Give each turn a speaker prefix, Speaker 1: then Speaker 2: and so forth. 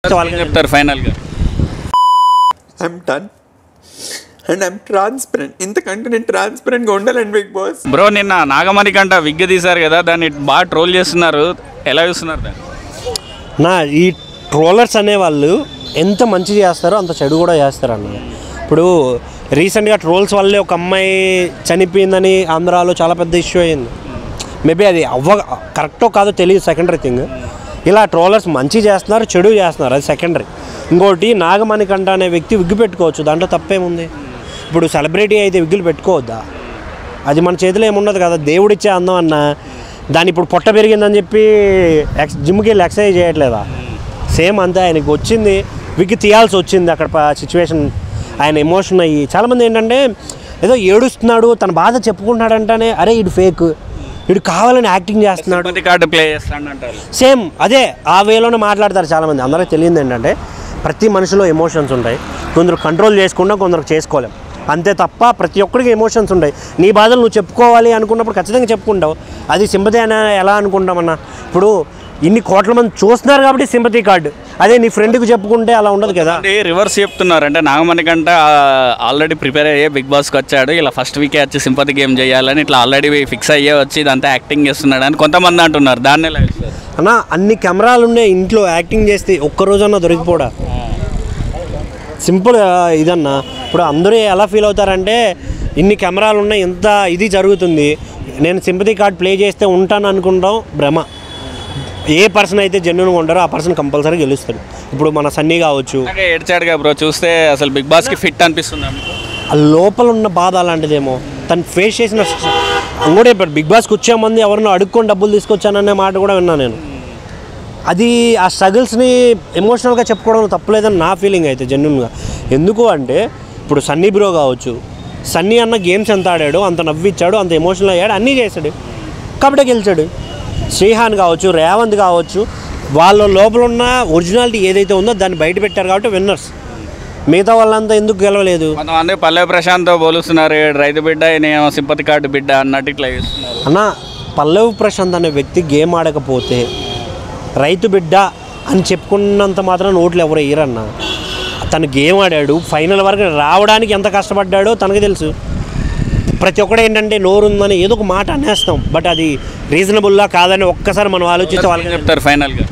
Speaker 1: ఆలోచిస్తే వాళ్ళకి
Speaker 2: చెప్తారు ఫైనల్గా.
Speaker 3: I'm done and I'm transparent. ఇంతకంటే నేను ట్రాన్స్పరెంట్గా ఉండాలండి బిగ్ బాస్.
Speaker 2: బ్రో నిన్న నాగమణికంట విగ్ తీశారు కదా, దాన్ని బాగా ట్రోల్ చేస్తున్నారు, ఎలా చూస్తున్నారు దాన్ని?
Speaker 1: నా ఈ ట్రోలర్స్ అనేవాళ్ళు ఎంత మంచి చేస్తారో అంత చెడు కూడా చేస్తారు అన్న. ఇప్పుడు రీసెంట్గా ట్రోల్స్ వల్లే ఒక అమ్మాయి చనిపోయిందని ఆంధ్రాలో చాలా పెద్ద ఇష్యూ అయింది. మేబీ అది కరెక్టో కాదో తెలియదు, సెకండరీ థింగ్. ఇలా ట్రోలర్స్ మంచి చేస్తున్నారు, చెడు చేస్తున్నారు, అది సెకండరీ. ఇంకోటి నాగమణికంట అనే వ్యక్తి విగ్గు పెట్టుకోవచ్చు, దాంట్లో తప్పేముంది? ఇప్పుడు సెలబ్రిటీ అయితే విగ్గులు పెట్టుకోవద్దా? అది మన చేతిలో ఏముండదు కదా, దేవుడిచ్చే అందం అన్న. దాన్ని ఇప్పుడు పొట్ట పెరిగిందని చెప్పి జిమ్కి వెళ్ళి ఎక్సర్సైజ్ చేయట్లేదా? సేమ్ అంతే, ఆయనకి వచ్చింది విగ్గు తీయాల్సి వచ్చింది అక్కడ సిచ్యువేషన్, ఆయన ఎమోషన్ అయ్యి. చాలామంది ఏంటంటే ఏదో ఏడుస్తున్నాడు, తన బాధ చెప్పుకుంటున్నాడంటేనే అరే ఇడు ఫేక్, ఇడు కావాలని యాక్టింగ్ చేస్తున్నాడు,
Speaker 2: కార్డు ప్లే చేస్తాడు అంటారు.
Speaker 1: సేమ్ అదే ఆ వేలోనే మాట్లాడతారు చాలామంది. అందరికీ తెలియదు ఏంటంటే ప్రతి మనిషిలో ఎమోషన్స్ ఉంటాయి, కొందరు కంట్రోల్ చేసుకున్నా కొందరు చేసుకోలేం, అంతే తప్ప ప్రతి ఒక్కరికి ఎమోషన్స్ ఉంటాయి. నీ బాధలు నువ్వు చెప్పుకోవాలి అనుకున్నప్పుడు ఖచ్చితంగా చెప్పుకుంటావు. అది సింపతి అని ఎలా అనుకుంటామన్నా? ఇప్పుడు ఇన్ని కోట్ల మంది చూస్తున్నారు కాబట్టి సింపతి కార్డు, అదే నీ ఫ్రెండ్కి చెప్పుకుంటే అలా ఉండదు కదా.
Speaker 2: రివర్స్ చెప్తున్నారు, అంటే నాగమణికంట ఆల్రెడీ ప్రిపేర్ అయ్యే బిగ్ బాస్కి వచ్చాడు, ఇలా ఫస్ట్ వీకే వచ్చి సింపతి గేమ్ చేయాలని ఇట్లా ఆల్రెడీ ఫిక్స్ అయ్యే వచ్చి ఇదంతా యాక్టింగ్ చేస్తున్నాడు అని కొంతమంది అంటున్నారు. దాన్ని ఎలా చూస్తారు
Speaker 1: అన్న? అన్ని కెమెరాలు ఉన్నాయి ఇంట్లో, యాక్టింగ్ చేస్తే ఒక్కరోజన్నా దొరికిపోడా? సింపుల్ ఇదన్నా. ఇప్పుడు అందరూ ఎలా ఫీల్ అవుతారంటే ఇన్ని కెమెరాలు ఉన్నాయి, ఇంత ఇది జరుగుతుంది, నేను సింపతి కార్డ్ ప్లే చేస్తే ఉంటాను అనుకుంటాం, భ్రమ. ఏ పర్సన్ అయితే జెన్యున్గా ఉంటారో ఆ పర్సన్ కంపల్సరీ గెలుస్తాడు. ఇప్పుడు మన సన్నీ కావచ్చు,
Speaker 2: ఏడ్చాడుగా బ్రో, చూస్తే అసలు బిగ్ బాస్కి ఫిట్ అనిపిస్తుంది.
Speaker 1: ఆ లోపల ఉన్న బాధ అలాంటిదేమో, తను ఫేస్ చేసిన కూడా ఇప్పుడు బిగ్ బాస్కి వచ్చే మంది ఎవరినో అడుక్కొని డబ్బులు తీసుకొచ్చాననే మాట కూడా విన్నాను నేను. అది ఆ స్ట్రగుల్స్ని ఎమోషనల్గా చెప్పుకోవడం తప్పులేదని నా ఫీలింగ్ అయితే జెన్యున్గా. ఎందుకు అంటే ఇప్పుడు సన్నీ బ్రో కావచ్చు, సన్నీ అన్న గేమ్స్ ఎంత ఆడాడు, అంత నవ్విచ్చాడు, అంత ఎమోషనల్ అయ్యాడు, అన్నీ చేశాడు కాబట్టి గెలిచాడు. శ్రీహాన్ కావచ్చు, రేవంత్ కావచ్చు, వాళ్ళ లోపల ఉన్న ఒరిజినాలిటీ ఏదైతే ఉందో దాన్ని బయట పెట్టారు కాబట్టి విన్నర్స్. మిగతా వాళ్ళంతా ఎందుకు గెలవలేదు?
Speaker 2: కొంతమంది పల్లవి ప్రశాంత్తో పోలుస్తున్నారు, రైతు బిడ్డ నేను సింపతి కార్డు బిడ్డ అన్నట్టు ఇట్లా చేస్తున్నారు
Speaker 1: అన్న. పల్లవి ప్రశాంత్ అనే వ్యక్తి గేమ్ ఆడకపోతే రైతు బిడ్డ అని చెప్పుకున్నంత మాత్రం నోట్లు ఎవరు వేయరన్న. తను గేమ్ ఆడాడు, ఫైనల్ వరకు రావడానికి ఎంత కష్టపడ్డాడో తనకు తెలుసు. ప్రతి ఒక్కడు ఏంటంటే నోరు ఉందని ఏదో ఒక మాట అనేస్తాం, బట్ అది రీజనబుల్లా కాదని ఒక్కసారి మనం ఆలోచిస్తే వాళ్ళకి
Speaker 2: చెప్తారు ఫైనల్గా.